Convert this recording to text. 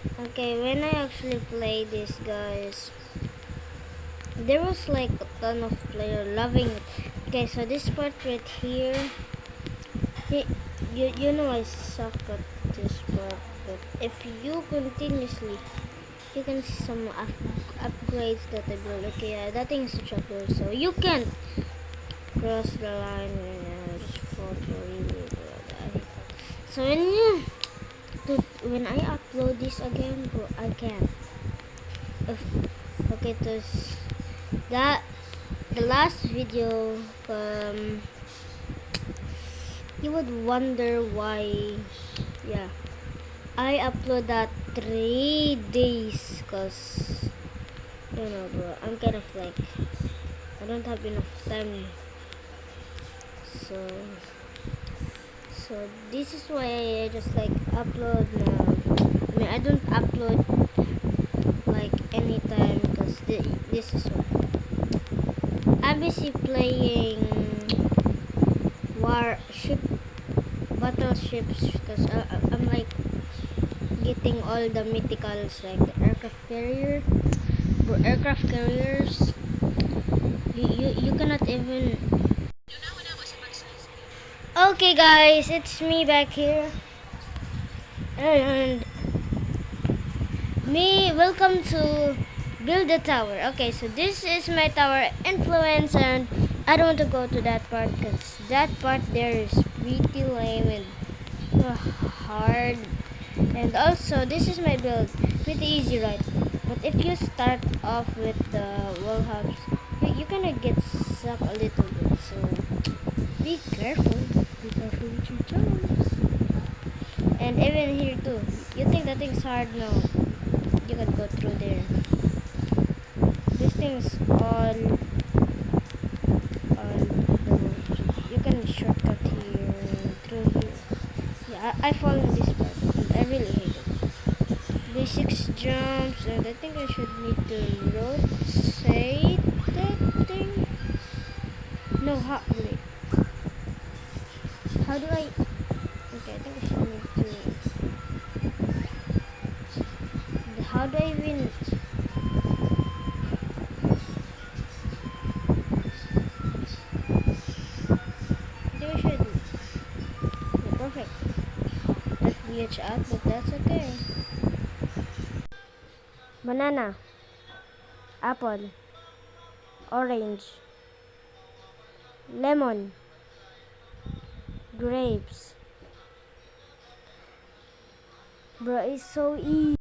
Okay, when I actually play this, guys, there was like a ton of player loving it. Okay, so this part right here, y- you know I suck at this part, but if you continuously, you can see some upgrades that I built. Okay, that thing is such upgrade, so you can't cross the line when I just fought really good. So when I upload this again, bro, I can't. Okay, that the last video, you would wonder why. Yeah, I upload that 3 days, cause bro, I'm kind of like I don't have enough time. So so this is why I just like upload now. I mean, I don't upload like anytime because this is what I'm busy playing warship battleships because I'm like getting all the mythicals like the aircraft carriers. You cannot even. Okay, guys, it's me back here, and welcome to build a tower. Okay, so this is my tower influence, and I don't want to go to that part because that part there is pretty lame and hard. And also, this is my build, pretty easy, right? But if you start off with the wall hubs, you kind of get stuck a little bit. So be careful. Be careful with your jumps. And even here too, you think that thing's hard? No, you can go through there. This thing's all you can shortcut here through here. Yeah, I fall in this part. I really hate it. Basics jumps, and I think I should need to rotate that thing. No, wait. How do I? Okay, I think I should need to. How do I even? I think I should. Yeah, perfect. That glitch out, but that's okay. Banana, apple, orange, lemon, grapes. Bro, it's so easy.